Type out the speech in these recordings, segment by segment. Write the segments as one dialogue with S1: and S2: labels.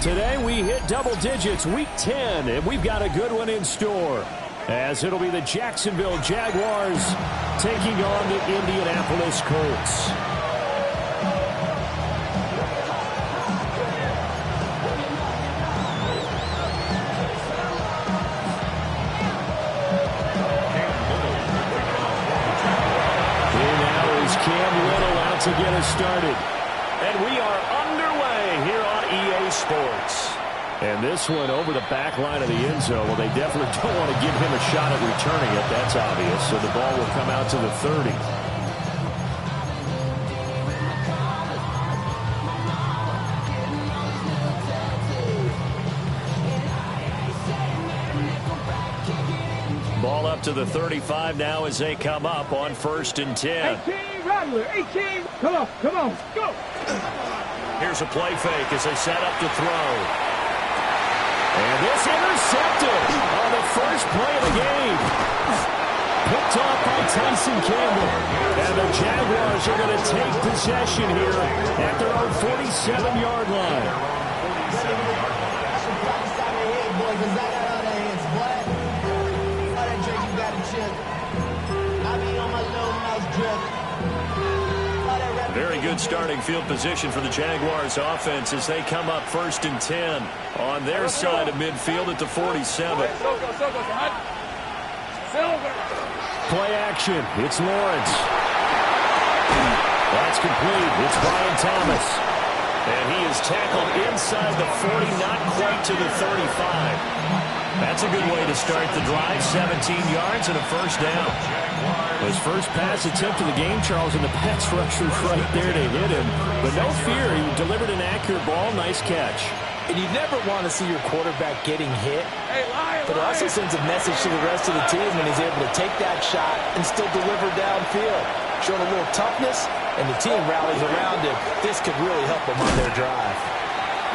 S1: Today we hit double digits, week 10, and we've got a good one in store, as it'll be the Jacksonville Jaguars taking on the Indianapolis Colts. To get us started. And we are underway here on EA Sports. And this one over the back line of the end zone. Well, they definitely don't want to give him a shot at returning it. That's obvious. So the ball will come out to the 30. Ball up to the 35 now as they come up on 1st and 10.
S2: 18, Rattler, 18. Come on, go.
S1: Here's a play fake as they set up to throw. And this intercepted on the first play of the game. Picked off by Tyson Campbell. And the Jaguars are going to take possession here at their own 47-yard line. Very good starting field position for the Jaguars offense as they come up 1st and 10 on their side of midfield at the 47. Play action. It's Lawrence. That's complete. It's Brian Thomas. And he is tackled inside the 40, not quite to the 35. That's a good way to start the drive. 17 yards and a first down. His first pass attempt of the game, Charles, and the pass rusher right there to hit him. But no fear, he delivered an accurate ball. Nice catch.
S3: And you never want to see your quarterback getting hit. But it also sends a message to the rest of the team when he's able to take that shot and still deliver downfield. Showing a little toughness, and the team rallies around him. This could really help them on their drive.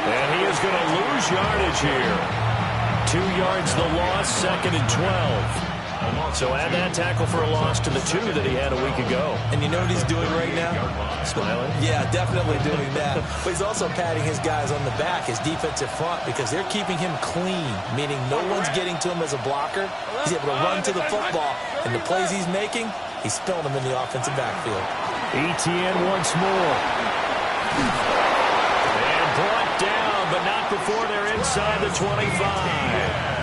S1: And he is going to lose yardage here. 2 yards the loss, 2nd and 12. So add that tackle for a loss to the 2 that he had a week ago.
S3: And you know what he's doing right now?
S1: Smiling?
S3: Yeah, definitely doing that. But he's also patting his guys on the back, his defensive front, because they're keeping him clean, meaning no one's getting to him as a blocker. He's able to run to the football, and the plays he's making, he's spilling them in the offensive backfield.
S1: ETN once more. And brought down, but not before they're inside the 25.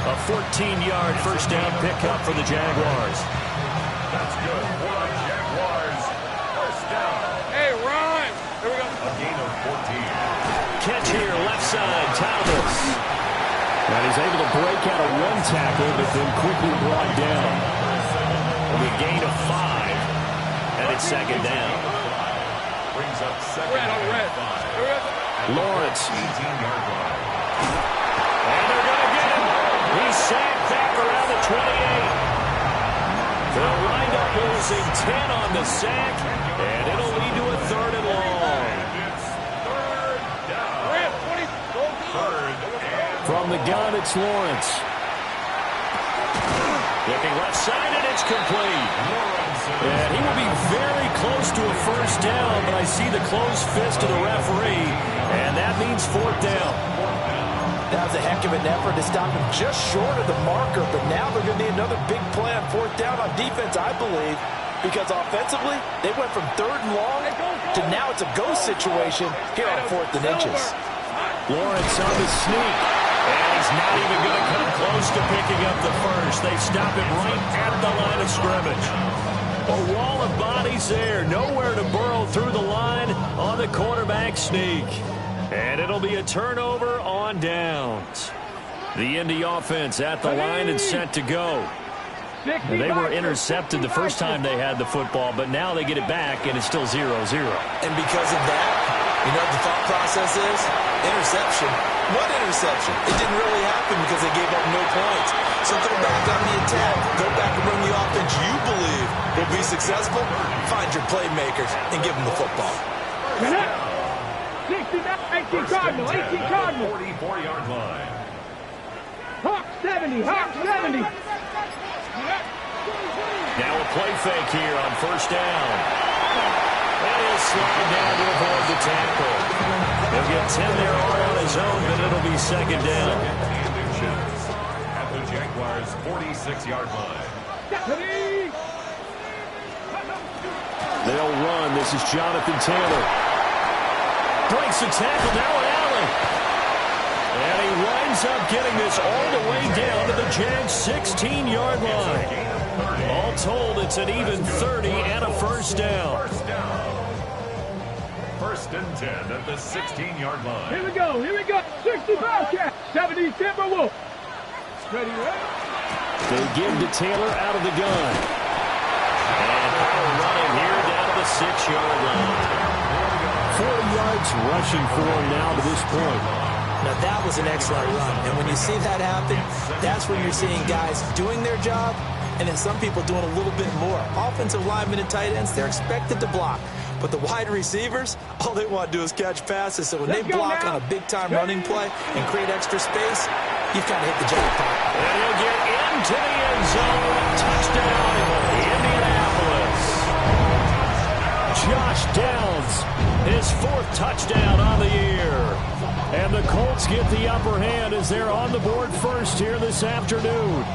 S1: A 14-yard first down pickup for the Jaguars.
S4: That's good for the Jaguars. First down.
S2: Hey, Ron. Here we go.
S4: A gain of 14.
S1: Catch here, left side, Thomas. And he's able to break out of one tackle, but then quickly brought down. With a gain of 5, and it's 2nd down.
S4: Brings up 2nd and 5.
S1: Lawrence.
S4: 18-yard line.
S1: And they're going to get him. He's sacked back around the 28. They'll wind up losing 10 on the sack, and it'll lead to a 3rd and long.
S4: It's 3rd down. 3rd and
S1: From the gun, it's Lawrence. Looking left side, and it's complete. And he will be very close to a first down, but I see the closed fist of the referee, and that means 4th down.
S3: That was a heck of an effort to stop him just short of the marker, but now they're going to need another big play on 4th down on defense, I believe, because offensively, they went from 3rd and long to now it's a go situation here on 4th and inches.
S1: Lawrence on the sneak, and he's not even going to come close to picking up the first. They stop him right at the line of scrimmage. A wall of bodies there, nowhere to burrow through the line on the quarterback sneak. And it'll be a turnover on downs. The Indy offense at the line and set to go. And they were intercepted the first time they had the football, but now they get it back, and it's still 0-0.
S3: And because of that, you know what the thought process is? Interception. What interception? It didn't really happen because they gave up no points. So go back on the attack. Go back and run the offense you believe will be successful. Find your playmakers and give them the football.
S2: 18 Cardinal, 18 Cardinal.
S4: 44-yard line.
S2: Hawk 70, Hawk 70.
S1: Now a play fake here on 1st down. And he'll slide down to avoid the tackle. He'll get 10 there all on his own, but it'll be second down.
S4: At the Jaguars' 46-yard line.
S1: They'll run. This is Jonathan Taylor. Breaks the tackle. Now an Allen. And he winds up getting this all the way down to the Jags' 16-yard line. All told, it's an even 30 and a first down.
S4: First and 10 at the 16-yard line.
S2: Here we go. Here we go. 60 Bobcat. 70 SMWUG. Ready, ready?
S1: They give to Taylor out of the gun. And power running here down to the 6-yard line. 40 yards rushing for him now to this point.
S3: Now, that was an excellent run. And when you see that happen, that's when you're seeing guys doing their job and then some people doing a little bit more. Offensive linemen and tight ends, they're expected to block. But the wide receivers, all they want to do is catch passes. So when they block on a big-time running play and create extra space, you've kind of hit the jackpot.
S1: And he'll get into the end zone. Touchdown, Indianapolis. Josh Downs, his 4th touchdown on the year. And the Colts get the upper hand as they're on the board first here this afternoon.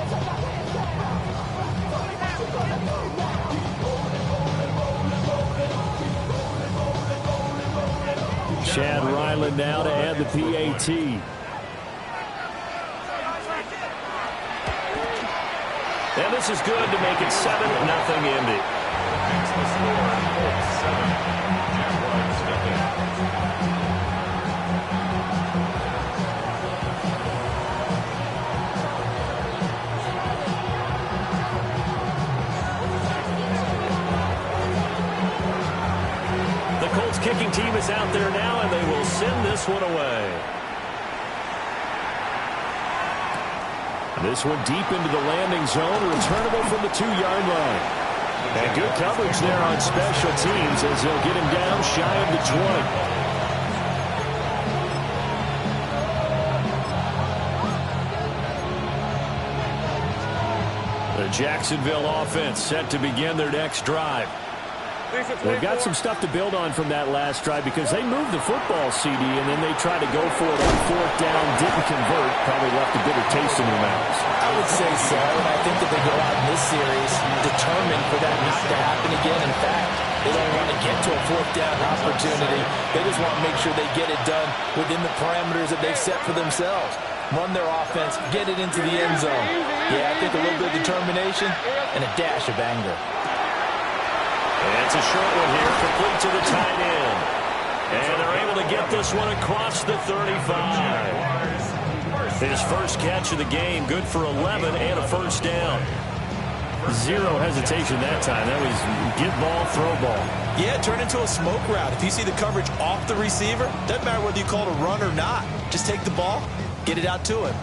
S1: Chad Ryland now to add the PAT. And this is good to make it 7-0 Indy.
S4: Makes the score 7. Jaguars nothing.
S1: The Colts kicking team is out there now, and they will send this one away. This one deep into the landing zone, returnable from the 2-yard line. And good coverage there on special teams as they'll get him down shy of the 20. The Jacksonville offense set to begin their next drive. They've got some stuff to build on from that last drive because they moved the football, CD, and then they tried to go for it on 4th down, didn't convert, probably left a bitter taste in their mouths.
S3: I would say so, and I think that they go out in this series determined for that not to happen again. In fact, they don't want to get to a 4th down opportunity. They just want to make sure they get it done within the parameters that they've set for themselves. Run their offense, get it into the end zone. Yeah, I think a little bit of determination and a dash of anger.
S1: And it's a short one here, complete to the tight end. And they're able to get this one across the 35. His first catch of the game, good for 11 and a first down. Zero hesitation that time. That was get ball, throw ball.
S3: Yeah, turn into a smoke route. If you see the coverage off the receiver, doesn't matter whether you call it a run or not. Just take the ball, get it out to him.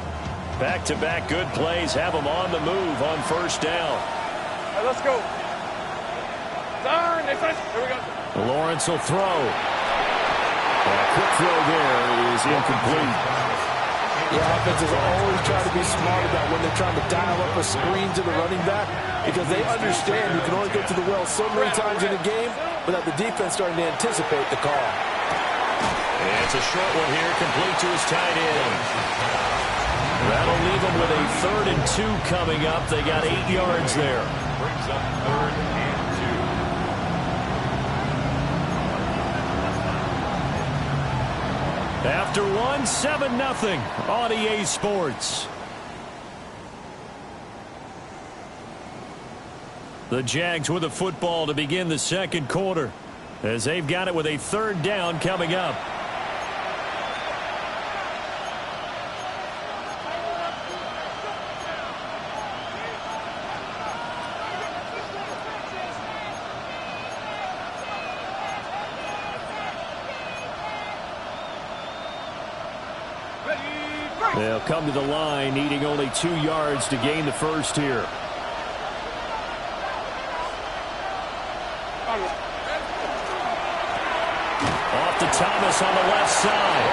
S1: Back-to-back good plays have him on the move on first down.
S2: All right, let's go. Here we go.
S1: Lawrence will throw. A quick throw there is incomplete.
S3: The offenses always try to be smart about when they're trying to dial up a screen to the running back because they understand you can only get to the well so many times in a game without the defense starting to anticipate the call.
S1: And it's a short one here, complete to his tight end. That'll leave them with a 3rd and 2 coming up. They got 8 yards there.
S4: Brings up 3rd and 2.
S1: After 7-0 on EA Sports. The Jags with the football to begin the second quarter as they've got it with a 3rd down coming up. They'll come to the line, needing only 2 yards to gain the first here. Off to Thomas on the left side.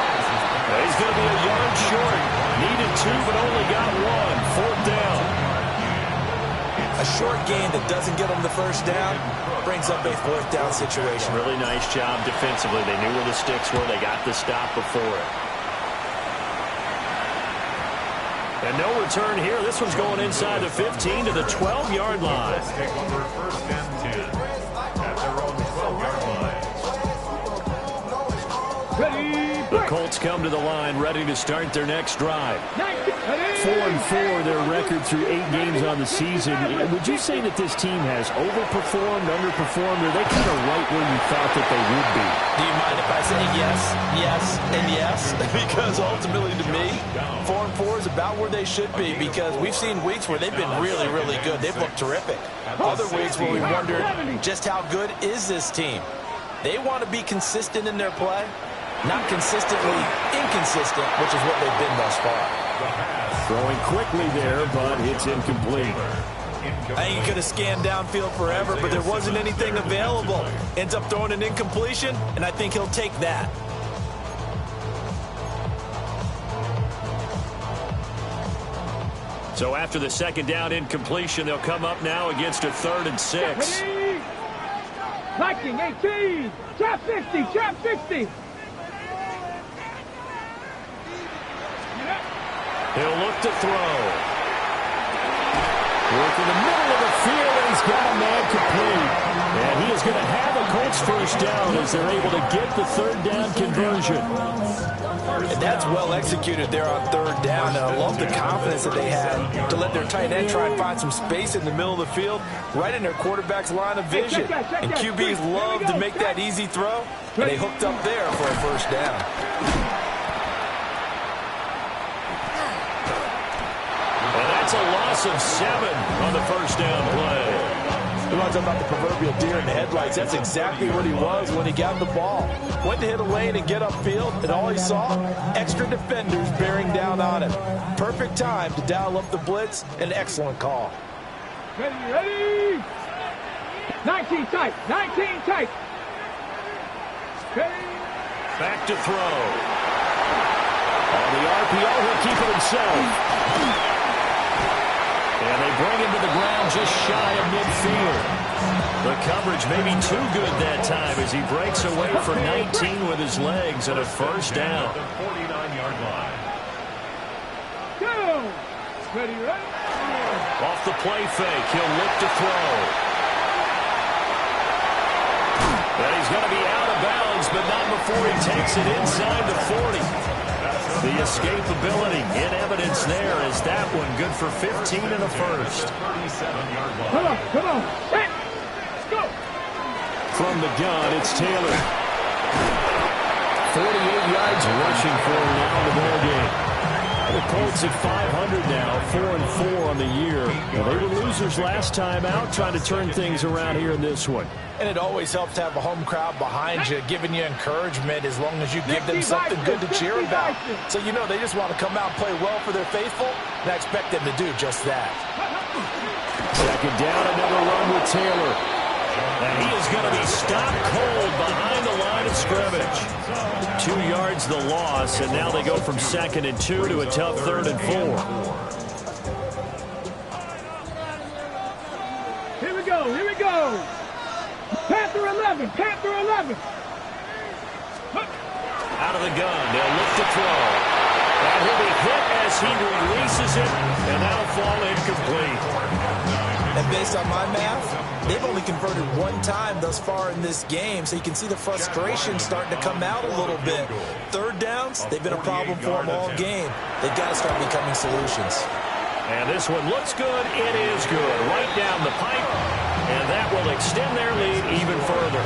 S1: He's going to be a yard short. Needed 2, but only got 1. 4th down.
S3: A short gain that doesn't get them the first down brings up a fourth down situation.
S1: Really nice job defensively. They knew where the sticks were. They got the stop before it. And no return here. This one's going inside the 15 to the 12-yard line.
S4: Let's take over first and 10 at their own 12-yard line.
S1: The Colts come to the line ready to start their next drive. 4-4 their record through 8 games on the season. Would you say that this team has overperformed, underperformed, or are they kind of right where you thought that they would be?
S3: Do you mind if I say yes, yes, and yes? Because ultimately to me, 4-4 is about where they should be, because we've seen weeks where they've been really, really good. They've looked terrific. Other weeks where we wondered just how good is this team. They want to be consistent in their play, not consistently inconsistent, which is what they've been thus far.
S1: Throwing quickly there, but it's incomplete.
S3: I think he could have scanned downfield forever, but there wasn't anything available. Ends up throwing an incompletion, and I think he'll take that.
S1: So after the second down incompletion, they'll come up now against a 3rd and 6.
S2: Viking 18, trap 50, trap 50.
S1: He'll look to throw. Work in the middle of the field, and he's got a man complete. And he is going to have a Colts first down as they're able to get the 3rd down conversion.
S3: And that's well executed there on 3rd down. And I love the confidence that they had to let their tight end try and find some space in the middle of the field, right in their quarterback's line of vision. And QBs love to make that easy throw, and they hooked up there for a first down.
S1: That's a loss of 7 on the first down play.
S3: You want to talk about the proverbial deer in the headlights. That's exactly what he was when he got the ball. Went to hit a lane and get upfield, and all he saw, extra defenders bearing down on him. Perfect time to dial up the blitz. An excellent call.
S2: Ready. 19 tight, 19 tight. Ready.
S1: Back to throw. On the RPO, he'll keep it himself. And they bring him to the ground just shy of midfield. The coverage may be too good that time as he breaks away for 19 with his legs and a first down.
S4: The 49-yard line.
S2: Go. Ready.
S1: Off the play fake, he'll look to throw. And he's going to be out of bounds, but not before he takes it inside the 40. The escapability in evidence there as that one good for 15 in the first.
S2: Come on. Let's go.
S1: From the gun, it's Taylor. 48 yards rushing for him now in the ball game. The Colts at 500 now, 4-4 on the year. Well, they were losers last time out, trying to turn things around here in this one.
S3: And it always helps to have a home crowd behind you, giving you encouragement as long as you give them something good to cheer about. So you know they just want to come out and play well for their faithful, and I expect them to do just that.
S1: Second down, another run with Taylor. And he is going to be stopped cold behind the line of scrimmage. 2 yards the loss, and now they go from 2nd and 2 to a tough 3rd and 4.
S2: Here we go. Panther 11.
S1: Out of the gun, they'll look to throw. And he'll be hit as he releases it, and that'll fall incomplete.
S3: And based on my math, they've only converted 1 time thus far in this game, so you can see the frustration starting to come out a little bit. 3rd downs, they've been a problem for them all game. They've got to start becoming solutions.
S1: And this one looks good. It is good. Right down the pipe. And that will extend their lead even further.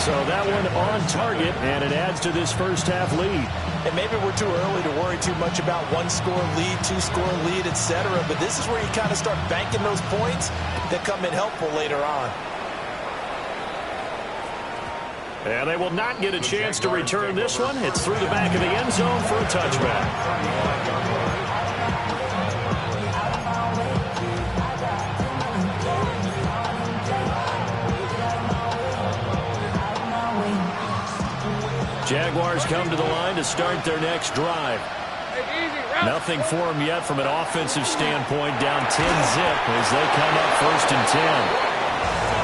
S1: So that one on target, and it adds to this first half lead.
S3: And maybe we're too early to worry too much about 1-score lead, 2-score lead, etc. But this is where you kind of start banking those points that come in helpful later on.
S1: And they will not get a chance to return this one. It's through the back of the end zone for a touchback. Jaguars come to the line to start their next drive. Nothing for him yet from an offensive standpoint. Down 10-zip as they come up 1st and 10.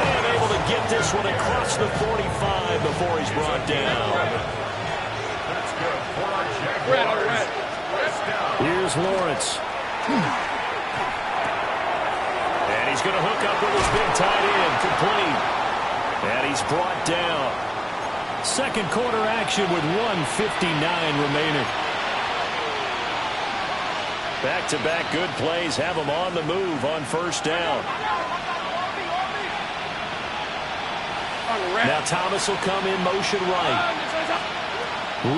S1: And able to get this one across the 45 before he's brought down.
S4: That's good for our Jaguars. First down.
S1: Here's Lawrence. And he's going to hook up with his big tight end. Complete. And he's brought down. Second quarter action with 1:59 remaining. Back-to-back good plays have them on the move on 1st down. Now Thomas will come in motion right.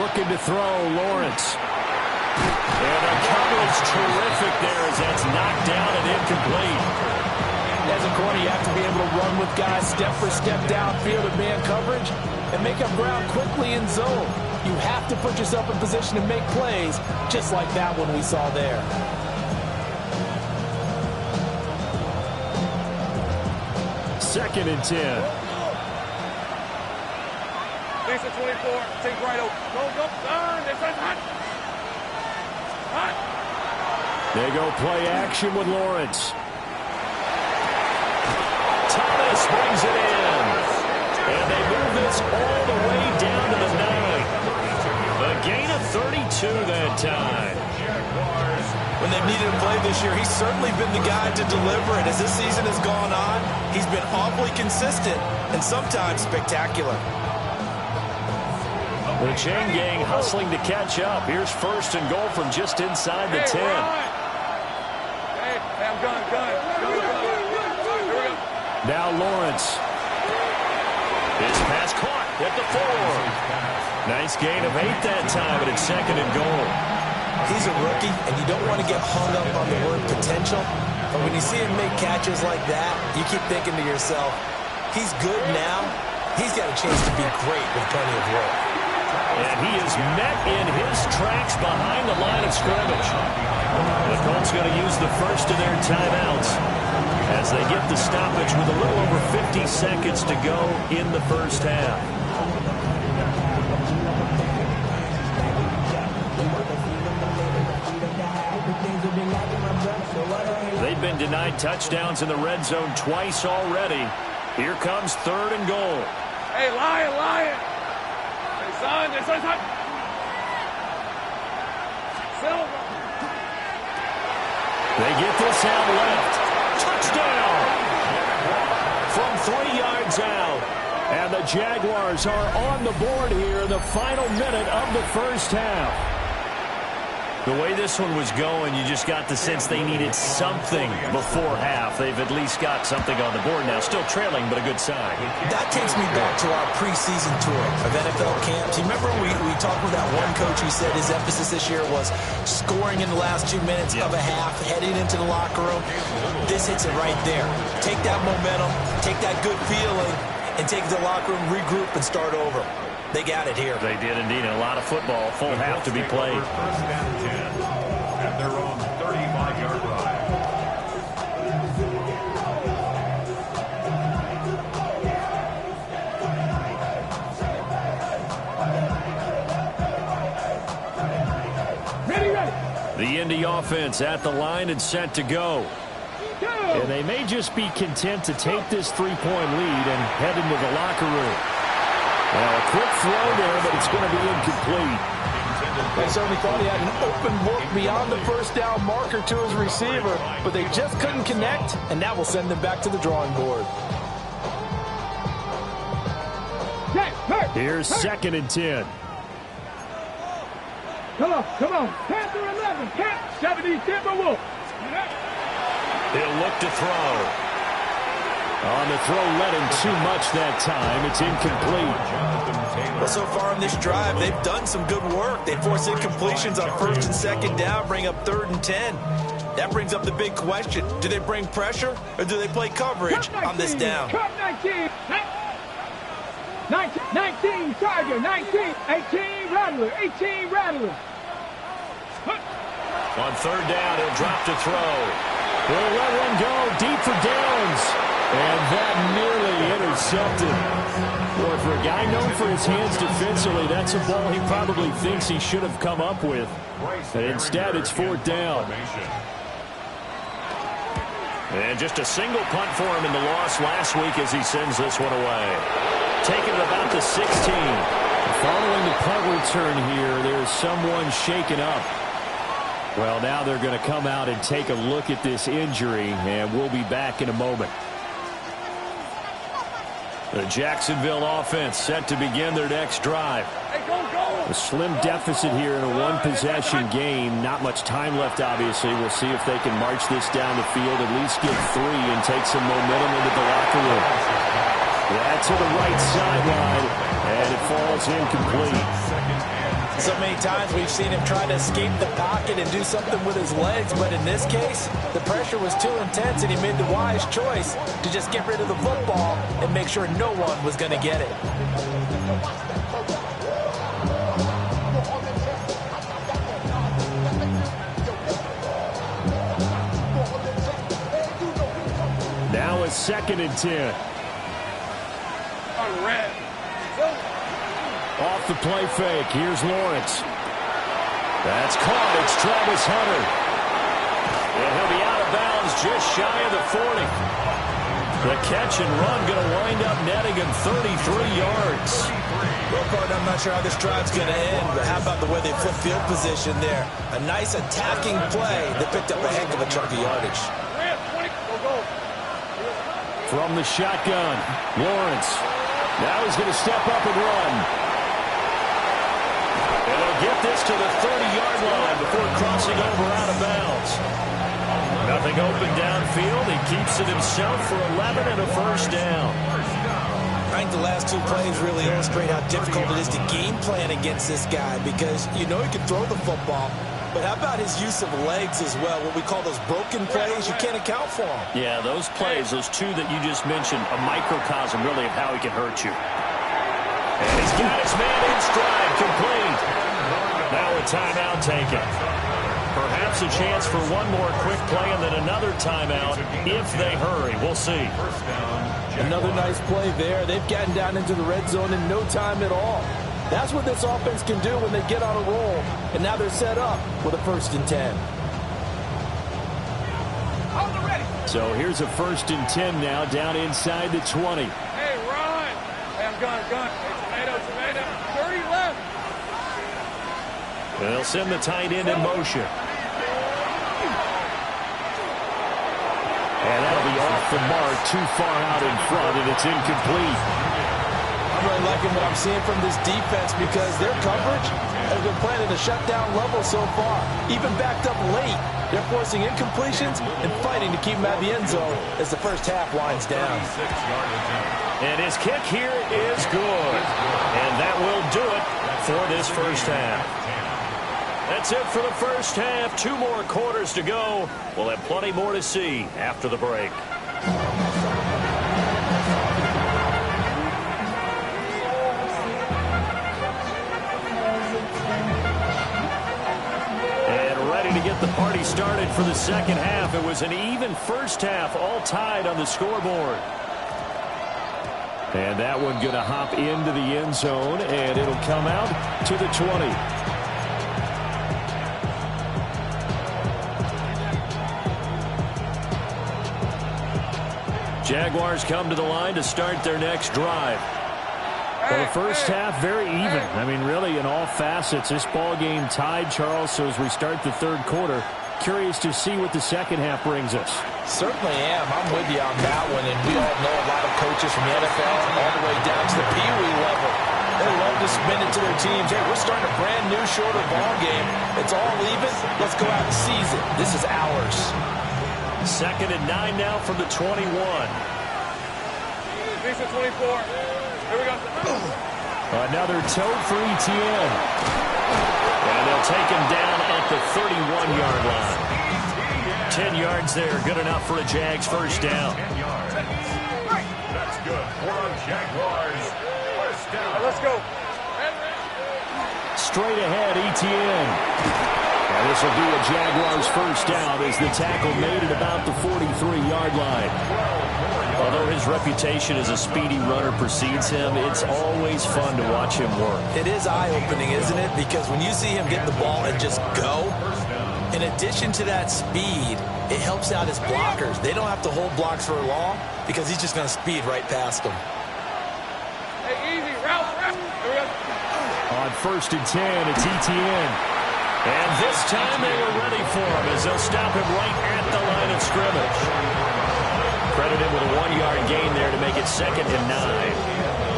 S1: Looking to throw, Lawrence. And the coverage terrific there as that's knocked down and incomplete.
S3: As a corner, you have to be able to run with guys step for step downfield in man coverage and make up ground quickly in zone. You have to put yourself in position to make plays, just like that one we saw there.
S1: Second and 10.
S2: Base at 24. Take right over. Go. Turn. This is hot.
S1: They go play action with Lawrence. Thomas brings it in. And they move this all the way down to the 9. A gain of 32 that time.
S3: When they've needed a play this year, he's certainly been the guy to deliver it. As this season has gone on, he's been awfully consistent and sometimes spectacular.
S1: The chain gang hustling to catch up. Here's 1st and goal from just inside the 10.
S2: Hey, I'm gun. Here we go.
S1: Now Lawrence. His pass caught at the 4. Nice gain of 8 that time, but it's 2nd and goal.
S3: He's a rookie, and you don't want to get hung up on the word potential. But when you see him make catches like that, you keep thinking to yourself, he's good now. He's got a chance to be great with plenty of work.
S1: And he is met in his tracks behind the line of scrimmage. The Colts going to use the first of their timeouts as they get the stoppage with a little over 50 seconds to go in the first half. They've been denied touchdowns in the red zone twice already. Here comes 3rd and goal.
S2: Hey, Lion. Hey, son. Silver.
S1: They get this out left. Touchdown! From 3 yards out. And the Jaguars are on the board here in the final minute of the first half. The way this one was going, you just got the sense they needed something before half. They've at least got something on the board now. Still trailing, but a good sign.
S3: That takes me back to our preseason tour of NFL camps. You remember we talked with that one coach who said his emphasis this year was scoring in the last 2 minutes of a half, heading into the locker room. This hits it right there. Take that momentum, take that good feeling, and take it to the locker room, regroup, and start over. They got it here.
S1: They did indeed. And a lot of football, full half to be played.
S4: First and 10 at their own 35-yard line.
S2: Ready.
S1: The Indy offense at the line and set to go. And they may just be content to take this 3-point lead and head into the locker room. Well, a quick throw there, but it's going to be incomplete.
S3: They certainly thought he had an open look beyond the first down marker to his receiver, but they just couldn't connect, and that will send them back to the drawing board.
S1: Here's 2nd and 10.
S2: Come on. Panther 11. 70 SMWUG.
S1: He'll look to throw. On the throw, led him too much that time. It's incomplete.
S3: Well, so far on this drive, they've done some good work. They force incompletions on 1st and 2nd down, bring up 3rd and 10. That brings up the big question. Do they bring pressure, or do they play coverage on this down?
S2: 19, Tiger, 19, 18, Rattler, 18, Rattler.
S1: On 3rd down, he'll drop to throw. He'll let one go deep for Downs. And that nearly intercepted. Boy, for a guy known for his hands defensively, that's a ball he probably thinks he should have come up with. And instead, it's 4th down. And just a single punt for him in the loss last week as he sends this one away. Taking it about the 16. Following the punt return here, there's someone shaken up. Well, now they're going to come out and take a look at this injury, and we'll be back in a moment. The Jacksonville offense set to begin their next drive. A slim deficit here in a one-possession game. Not much time left, obviously. We'll see if they can march this down the field, at least get 3 and take some momentum into the locker room. Yeah, to the right sideline, and it falls incomplete.
S3: So many times we've seen him try to escape the pocket and do something with his legs, but in this case, the pressure was too intense and he made the wise choice to just get rid of the football and make sure no one was going to get it.
S1: Now a 2nd and 10. Off the play fake. Here's Lawrence. That's caught. It's Travis Hunter. And he'll be out of bounds just shy of the 40. The catch and run going to wind up netting him 33 yards.
S3: Well, partner, I'm not sure how this drive's going to end, but how about the way they flip field position there? A nice attacking play that picked up a heck of a chunk of yardage.
S1: From the shotgun, Lawrence. Now he's going to step up and run. And he'll get this to the 30-yard line before crossing over out of bounds. Nothing open downfield. He keeps it himself for 11 and a 1st down.
S3: I think the last 2 plays really illustrate how difficult it is to game plan against this guy because you know he can throw the football. But how about his use of legs as well? What we call those broken plays, you can't account for them.
S1: Yeah, those plays, those 2 that you just mentioned, a microcosm really of how he can hurt you. And he's got his man in stride, complete. Now a timeout taken. Perhaps a chance for one more quick play and then another timeout if they hurry. We'll see.
S3: Another nice play there. They've gotten down into the red zone in no time at all. That's what this offense can do when they get on a roll. And now they're set up with a 1st and 10.
S1: So here's a 1st and 10 now down inside the 20.
S2: Hey, Ron. Hey, I'm gun. Hey, tomato. 30 left.
S1: They'll send the tight end in motion. And that'll be off the mark, too far out in front, and it's incomplete.
S3: I'm really liking what I'm seeing from this defense because their coverage has been playing at a shutdown level so far. Even backed up late, they're forcing incompletions and fighting to keep them out of the end zone as the first half winds down.
S1: And his kick here is good. And that will do it for this first half. That's it for the first half. 2 more quarters to go. We'll have plenty more to see after the break. And ready to get the party started for the second half. It was an even first half, all tied on the scoreboard. And that one going to hop into the end zone, and it'll come out to the 20. Jaguars come to the line to start their next drive. Well, the first half, very even. I mean, really, in all facets, this ball game tied, Charles. So as we start the 3rd quarter, curious to see what the second half brings us.
S3: Certainly am. I'm with you on that one. And we all know a lot of coaches from the NFL all the way down to the Pee Wee level. They love to spin it to their teams. Hey, we're starting a brand new, shorter ball game. It's all even. Let's go out and seize it. This is ours.
S1: 2nd and 9 now from the 21.
S2: Piece of 24. Here we go.
S1: Another tote for ETN. And they'll take him down at the 31-yard line. 10 yards there, good enough for a Jags first down.
S4: That's good for a Jaguars first down.
S2: Let's go.
S1: Straight ahead, ETN. And this will be a Jaguars first down as the tackle made at about the 43-yard line. Although his reputation as a speedy runner precedes him, it's always fun to watch him work.
S3: It is eye-opening, isn't it? Because when you see him get the ball and just go, in addition to that speed, it helps out his blockers. They don't have to hold blocks for long because he's just going to speed right past them.
S2: Hey, easy, route.
S1: On 1st and 10, it's ETN. And this time they were ready for him as they'll stop him right at the line of scrimmage. Credit him with a 1-yard gain there to make it 2nd and 9.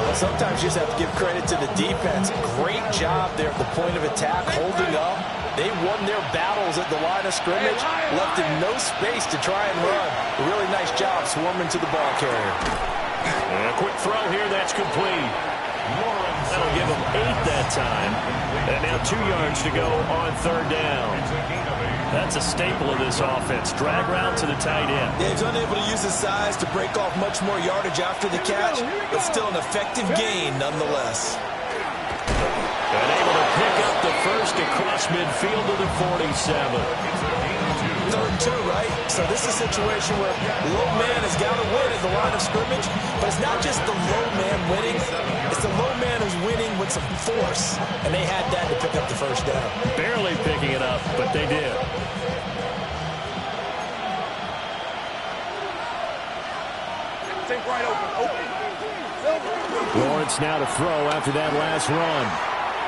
S3: Well, sometimes you just have to give credit to the defense. Great job there at the point of attack, holding up. They won their battles at the line of scrimmage, left him no space to try and run. A really nice job swarming to the ball carrier.
S1: And a quick throw here, that's complete. That'll give him 8 that time. And now 2 yards to go on 3rd down. That's a staple of this offense. Drag route to the tight end.
S3: Yeah, he's unable to use his size to break off much more yardage after the catch, but still an effective gain nonetheless.
S1: And able to pick up the first across midfield to the 47.
S3: 3rd and 2, right? So this is a situation where the low man has got to win at the line of scrimmage, but it's not just the low man winning. It's the low man who's winning with some force, and they had that to pick up the 1st down.
S1: Barely picking it up, but they did.
S2: Think right open.
S1: Lawrence now to throw after that last run.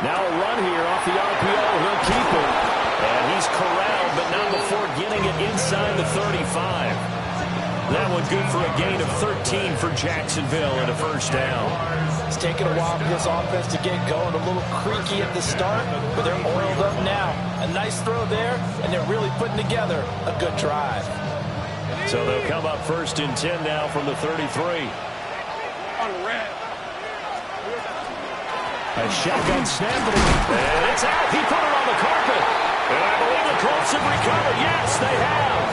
S1: Now a run here off the RPO. He'll keep it. And he's corralled, but not before getting it inside the 35. That one good for a gain of 13 for Jacksonville and a 1st down.
S3: It's taken a while for this offense to get going. A little creaky at the start, but they're oiled up now. A nice throw there, and they're really putting together a good drive.
S1: So they'll come up 1st and 10 now from the 33.
S2: On red.
S1: A shotgun snap, and it's out. He put it on the carpet. And I believe the Colts have recovered. Yes, they have.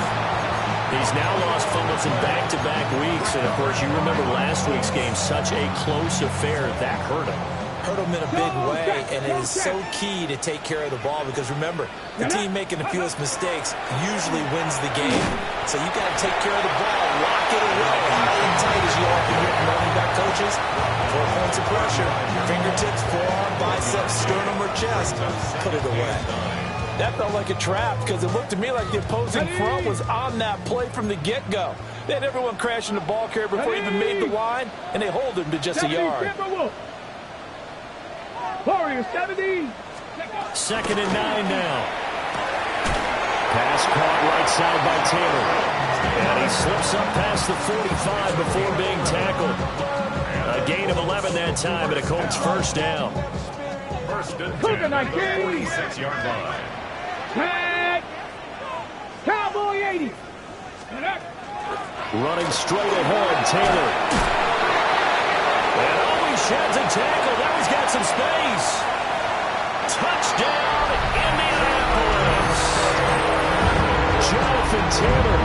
S1: He's now lost fumbles in back-to-back weeks. And, of course, you remember last week's game, such a close affair. That hurt him.
S3: Hurt him in a big way, and it is so key to take care of the ball because, remember, the team making the fewest mistakes usually wins the game. So you got to take care of the ball, lock it away high and tight, as you often hear from running back coaches. 4 points of pressure, fingertips, forearm, biceps, sternum, or chest. Put it away. That felt like a trap because it looked to me like the opposing front was on that play from the get-go. They had everyone crashing the ball carrier before he even made the line, and they hold him to just a yard.
S2: Warriors 70.
S1: 2nd and 9 now. Pass caught right side by Taylor. And he slips up past the 45 before being tackled. A gain of 11 that time and a Colts 1st down.
S4: 1st and 10
S2: Cougar
S4: at
S2: 19.
S4: the 46-yard line.
S2: Tag. Cowboy 80.
S1: Running straight ahead, Taylor. And always sheds a tackle. Now he's got some space. Touchdown, Indianapolis. Jonathan Taylor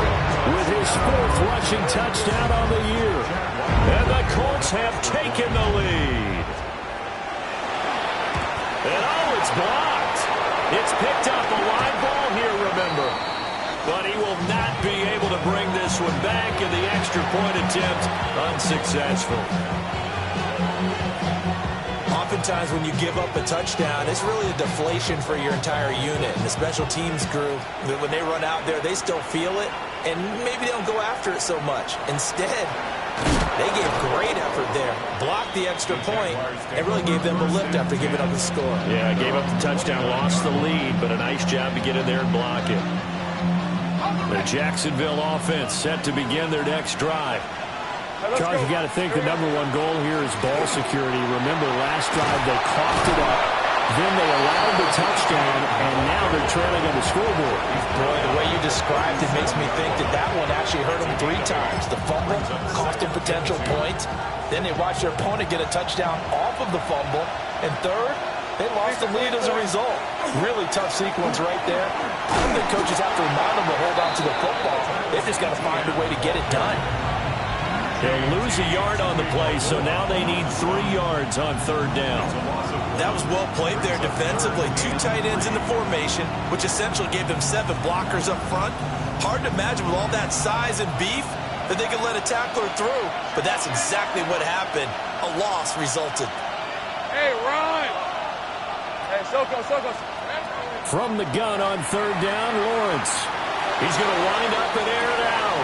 S1: with his 4th rushing touchdown on the year. And the Colts have taken the lead. And it's blocked. It's picked up a live ball here, remember. But he will not be able to bring this one back, and the extra point attempt unsuccessful.
S3: Oftentimes when you give up a touchdown, it's really a deflation for your entire unit. And the special teams group, when they run out there, they still feel it, and maybe they don't go after it so much. Instead, they gave great effort there, blocked the extra point, and really gave them a lift after giving up the score.
S1: Yeah, gave up the touchdown, lost the lead, but a nice job to get in there and block it. The Jacksonville offense set to begin their next drive. Charles, you got to think the #1 goal here is ball security. Remember, last drive they coughed it up, then they allowed the touchdown, and now they're trailing on the scoreboard.
S3: Boy, the way you described it makes me think that one actually hurt them 3 times. The fumble cost them potential points. Then they watched their opponent get a touchdown off of the fumble. And third, they lost the lead as a result. Really tough sequence right there. I don't think coaches have to remind them to hold on to the football. They've just got to find a way to get it done.
S1: They lose a yard on the play, so now they need 3 yards on 3rd down.
S3: That was well played there defensively. 2 tight ends in the formation, which essentially gave them 7 blockers up front. Hard to imagine with all that size and beef, that they could let a tackler through, but that's exactly what happened. A loss resulted.
S2: Hey, Ron. Hey, Soko.
S1: From the gun on third down, Lawrence. He's going to wind up and air it out.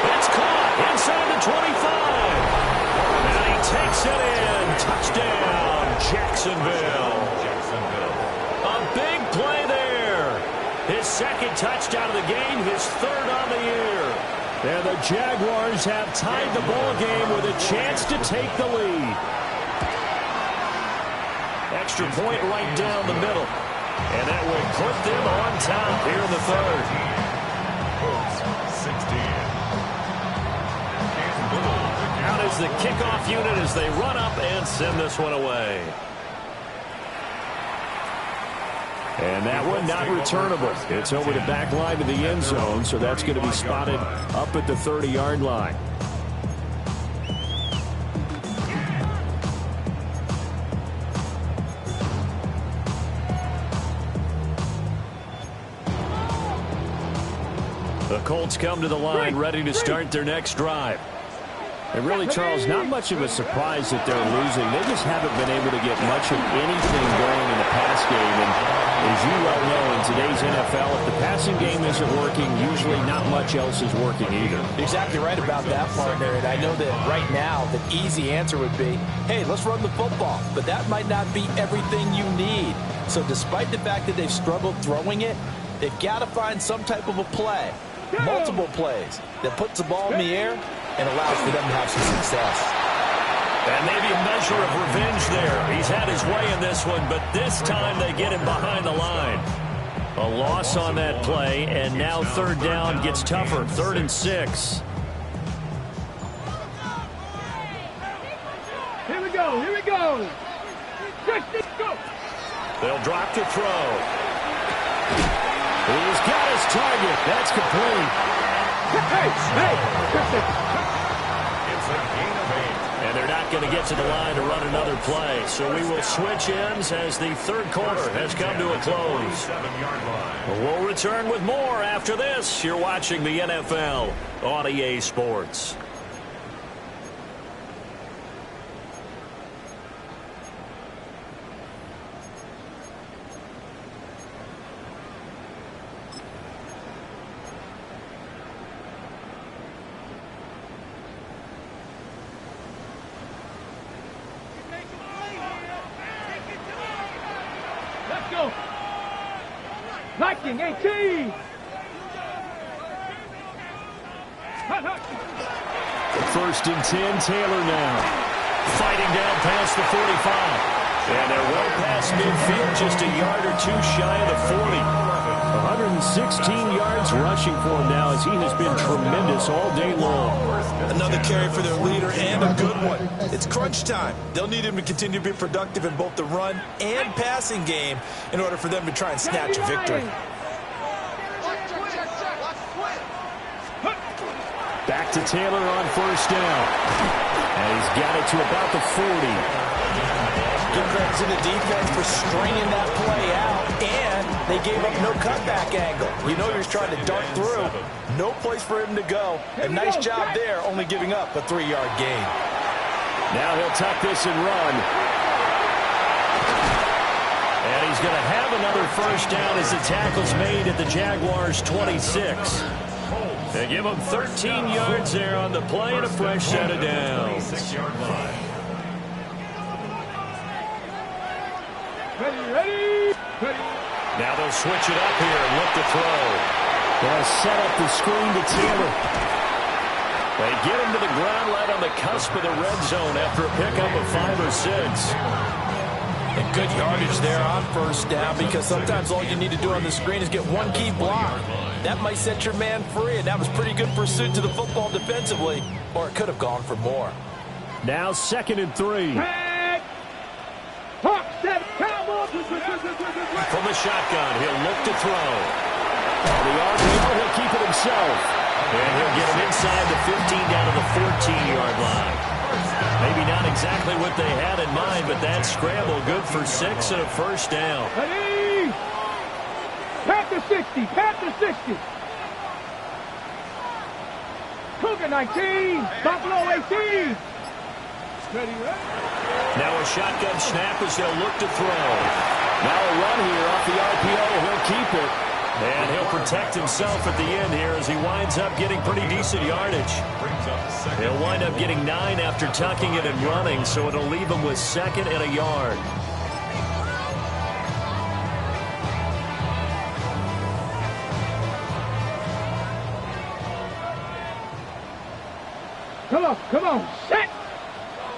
S1: That's caught inside the 25. And he takes it in. Touchdown, Jacksonville. A big play there. His second touchdown of the game, his third on the year. And the Jaguars have tied the ball game with a chance to take the lead. Extra point right down the middle. And that would put them on top here in the third.
S4: 16.
S1: Out is the kickoff unit as they run up and send this one away. And that one not returnable. It's over the back line of the end zone, so that's going to be spotted up at the 30-yard line. The Colts come to the line ready to start their next drive. And really, Charles, not much of a surprise that they're losing. They just haven't been able to get much of anything going in the pass game. And as you well know, in today's NFL, if the passing game isn't working, usually not much else is working either.
S3: Exactly right about that, partner. And I know that right now the easy answer would be, hey, let's run the football. But that might not be everything you need. So despite the fact that they've struggled throwing it, they've got to find some type of a play, multiple plays, that puts the ball in the air and allows for them to have some success.
S1: And maybe a measure of revenge there. He's had his way in this one, but this time they get him behind the line. A loss on that play, and now third down gets tougher. 3rd and 6.
S2: Here we go. Go.
S1: They'll drop to throw. He's got his target. That's complete.
S2: Hey.
S4: It's a gain of 8.
S1: And they're not going to get to the line to run another play. So we will switch ends as the third quarter has come to a close.
S4: 7-yard line.
S1: We'll return with more after this. You're watching the NFL on EA Sports.
S2: Lightning 18.
S1: First and 10, Taylor now. Fighting down past the 45. And they're well past midfield, just a yard or two shy of the 40. 116 yards rushing for him now as he has been tremendous all day long.
S3: Another carry for their leader and a good one. It's crunch time. They'll need him to continue to be productive in both the run and passing game in order for them to try and snatch a victory.
S1: Back to Taylor on first down. And he's got it to about the 40.
S3: Give credit to the defense for stringing that play out, and they gave up no cutback angle. You know he was trying to dart through. No place for him to go. A nice job there, only giving up a 3-yard gain.
S1: Now he'll tuck this and run. And he's going to have another first down as the tackle's made at the Jaguars' 26. They give him 13 yards there on the play and a fresh set of downs.
S4: 6-yard line.
S2: Ready.
S1: Now they'll switch it up here and look to throw. They'll set up the screen to Taylor. They get him to the ground right on the cusp of the red zone after a pickup of 5 or 6.
S3: And good yardage there on first down, because sometimes all you need to do on the screen is get one key block. That might set your man free, and that was pretty good pursuit to the football defensively, or it could have gone for more.
S1: Now 2nd and 3. From the shotgun, he'll look to throw. The RPO, he'll keep it himself. And he'll get him inside the 15 down to the 14-yard line. Maybe not exactly what they had in mind, but that scramble good for 6 and a first down.
S2: Ready. Pat the 60. Cougar 19, Buffalo 18. Ready, right?
S1: Now a shotgun snap as they'll look to throw. Now a run here off the RPO. He'll keep it. And he'll protect himself at the end here as he winds up getting pretty decent yardage. He'll wind up getting 9 after tucking it and running, so it'll leave him with 2nd and a yard.
S2: Come on, set.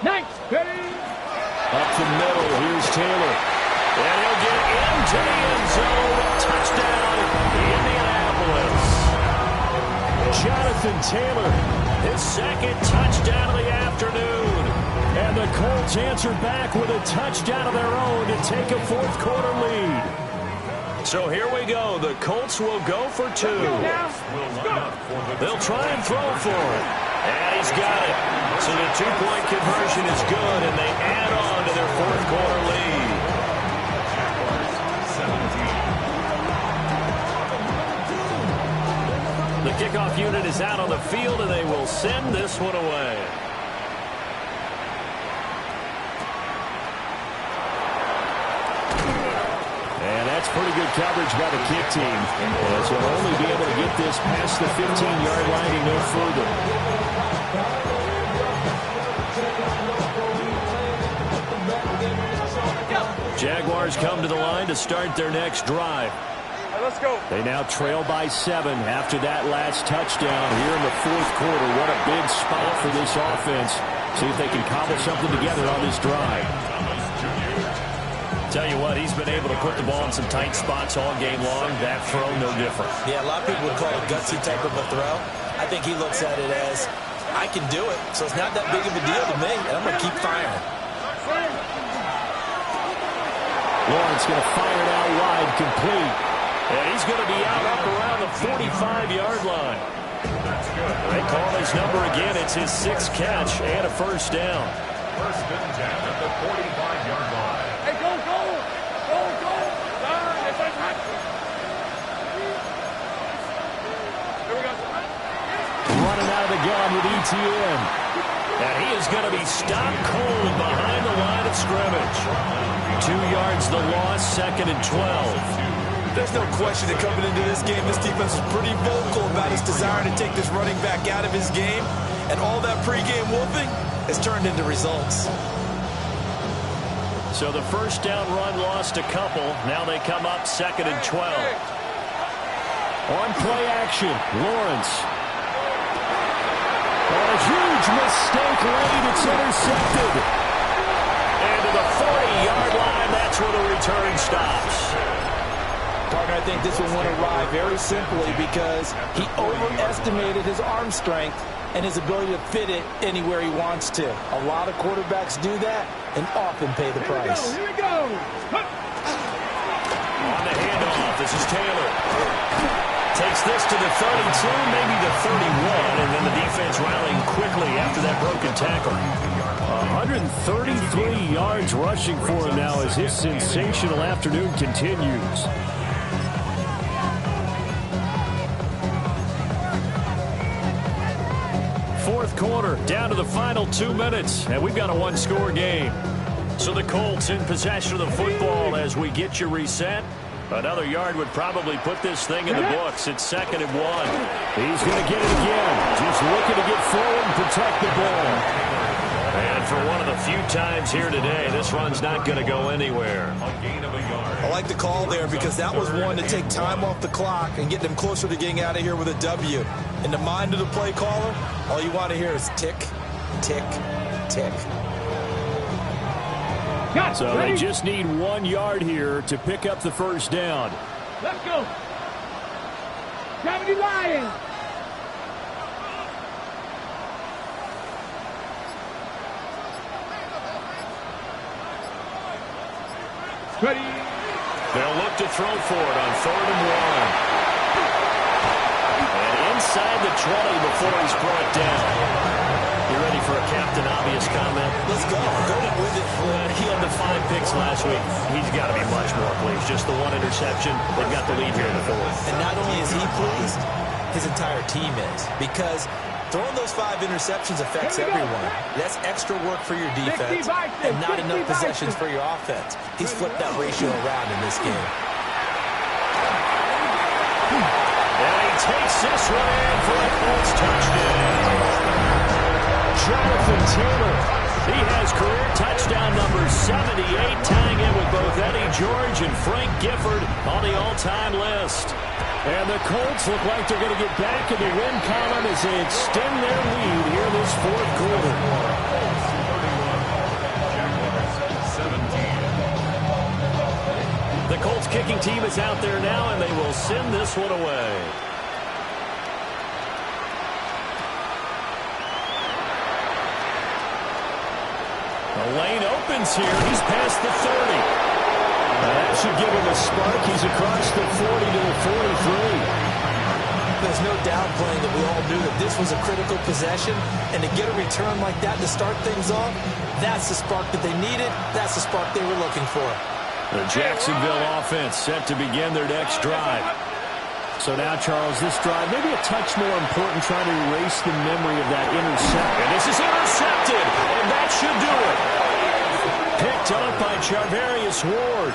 S2: Nice, ready.
S1: Up the middle, here's Taylor. And he'll get into the end zone. Touchdown, Indianapolis. Jonathan Taylor, his 2nd touchdown of the afternoon. And the Colts answer back with a touchdown of their own to take a 4th quarter lead. So here we go. The Colts will go for 2. They'll try and throw for it. And he's got it. So the 2-point conversion is good, and they add on to their 4th quarter lead. The kickoff unit is out on the field, and they will send this one away. And that's pretty good coverage by the kick team. As they'll only be able to get this past the 15-yard line and no further. Jaguars come to the line to start their next drive.
S2: Let's go.
S1: They now trail by 7 after that last touchdown here in the 4th quarter. What a big spot for this offense. See if they can cobble something together on this drive. Tell you what, he's been able to put the ball in some tight spots all game long. That throw, no different.
S3: Yeah, a lot of people would call it gutsy type of a throw. I think he looks at it as, I can do it, so it's not that big of a deal to me, and I'm going to keep firing.
S1: Lawrence going to fire it out wide, complete. And he's going to be out up around the 45-yard line. They call his number again. It's his 6th catch and a 1st down.
S4: 1st and 10 at the 45-yard line.
S2: Hey, go. Here we go.
S1: Running out of the gun with ETN. And he is going to be stopped cold behind the line of scrimmage. 2 yards the loss, 2nd and 12.
S3: There's no question that coming into this game, this defense is pretty vocal about its desire to take this running back out of his game. And all that pregame whooping has turned into results.
S1: So the 1st down run lost a couple. Now they come up 2nd and 12. On play action, Lawrence. On a huge mistake late, it's intercepted. And to the 40-yard line, that's where the return stops.
S5: Partner, I think this one went awry very simply because he overestimated his arm strength and his ability to fit it anywhere he wants to. A lot of quarterbacks do that and often pay the price.
S2: Here we go.
S1: On the handoff, this is Taylor. Takes this to the 32, maybe the 31, and then the defense rallying quickly after that broken tackle. 133 yards rushing for him now as his sensational afternoon continues. Fourth quarter, down to the final 2 minutes, and we've got a 1-score game. So the Colts in possession of the football as we get you reset. Another yard would probably put this thing in the books. It's 2nd and 1. He's going to get it again. Just looking to get forward and protect the ball. And for one of the few times here today, this run's not going to go anywhere.
S4: A gain of a yard.
S3: I like the call there because that was one to take time off the clock and get them closer to getting out of here with a W. In the mind of the play caller, all you want to hear is tick, tick, tick.
S1: So they just need 1 yard here to pick up the 1st down.
S2: Let's go. 70 Lions. Ready.
S1: They'll look to throw for it on 3rd and 1. And inside the 20 before he's brought down. You ready for a Captain Obvious comment?
S3: Let's go. Go with it.
S1: He had the 5 picks last week. He's got to be much more pleased. Just the 1 interception. They've got the lead here in the 4th.
S3: And not only is he pleased, his entire team is. Because Throwing those 5 interceptions affects everyone. That's extra work for your defense and not enough possessions for your offense. He's flipped that ratio around in this game.
S1: And he takes this one in for a Colts touchdown. Jonathan Taylor, he has career touchdown number 78, tying in with both Eddie George and Frank Gifford on the all-time list. And the Colts look like they're going to get back in the win column as they extend their lead here this fourth quarter. The Colts kicking team is out there now, and they will send this one away. The lane opens here. He's past the 30. That should give him a spark. He's across the 40 to the 43.
S3: There's no downplaying that we all knew that this was a critical possession, and to get a return like that to start things off, that's the spark that they needed. That's the spark they were looking for.
S1: The Jacksonville offense set to begin their next drive. So now, Charles, this drive maybe a touch more important, trying to erase the memory of that interception.
S2: And this is intercepted, and that should do it.
S1: Picked up by Charvarius Ward.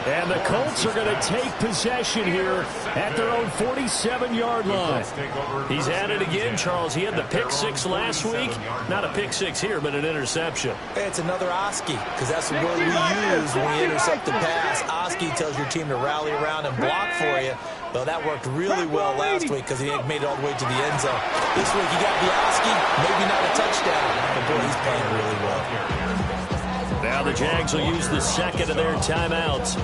S1: And the Colts are going to take possession here at their own 47-yard line. He's at it again, Charles. He had the pick 6 last week. Not a pick 6 here, but an interception.
S3: Hey, it's another Oski, because that's the word we use when we intercept the pass. Oski tells your team to rally around and block for you. Well, that worked really well last week because he made it all the way to the end zone. This week, he got the Oski, maybe not a touchdown, but boy, he's playing really well.
S1: Now the Jags will use the second of their timeouts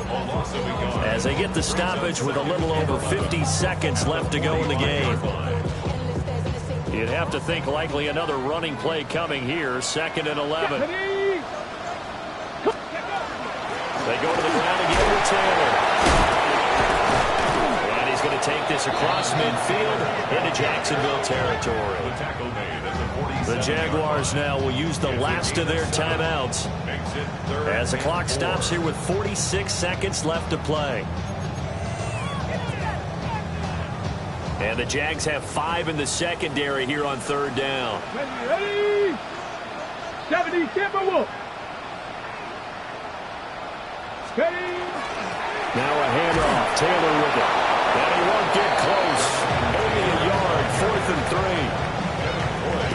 S1: as they get the stoppage with a little over 50 seconds left to go in the game. You'd have to think likely another running play coming here. 2nd and 11. They go to the ground again with Taylor. And he's going to take this across midfield into Jacksonville territory. The Jaguars now will use the last of their timeouts as the clock stops here with 46 seconds left to play. And the Jags have 5 in the secondary here on 3rd down.
S2: Ready? 70 SMWUG. Steady.
S1: Now a handoff. Taylor with it. And he won't get close. Only a yard. 4th and 3.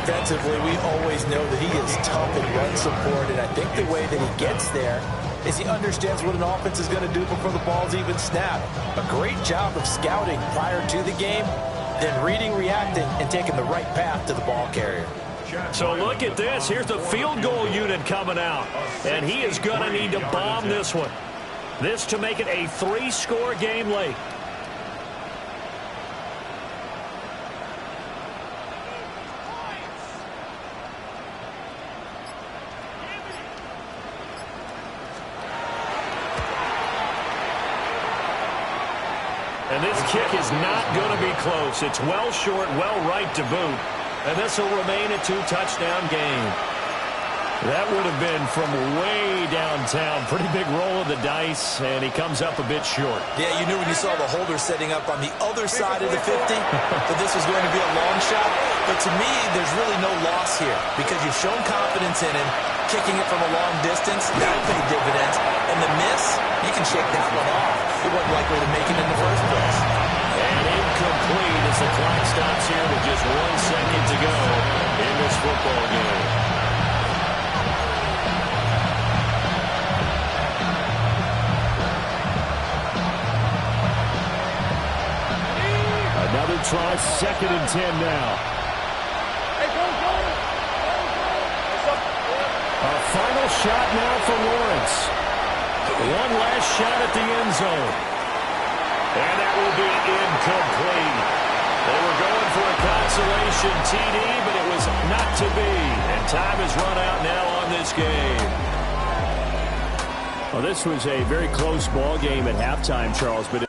S3: Defensively, we always know that he is tough in run support, and I think the way that he gets there is he understands what an offense is going to do before the ball's even snapped. A great job of scouting prior to the game, then reading, reacting, and taking the right path to the ball carrier.
S1: So look at this. Here's the field goal unit coming out, and he is going to need to bomb this one. This to make it a 3-score game late. And this kick is not going to be close. It's well short, well right to boot. And this will remain a 2-touchdown game. That would have been from way downtown. Pretty big roll of the dice, and he comes up a bit short.
S3: Yeah, you knew when you saw the holder setting up on the other side of the 50 that this was going to be a long shot. But to me, there's really no loss here because you've shown confidence in him. Kicking it from a long distance, that'll pay dividends. And the miss, you can shake that one off. It wasn't likely to make it in the first place.
S1: And incomplete as the clock stops here with just 1 second to go in this football game. Another try, 2nd and 10 now. A final shot now for Lawrence. One last shot at the end zone. And that will be incomplete. They were going for a consolation TD, but it was not to be. And time has run out now on this game. Well, this was a very close ball game at halftime, Charles, but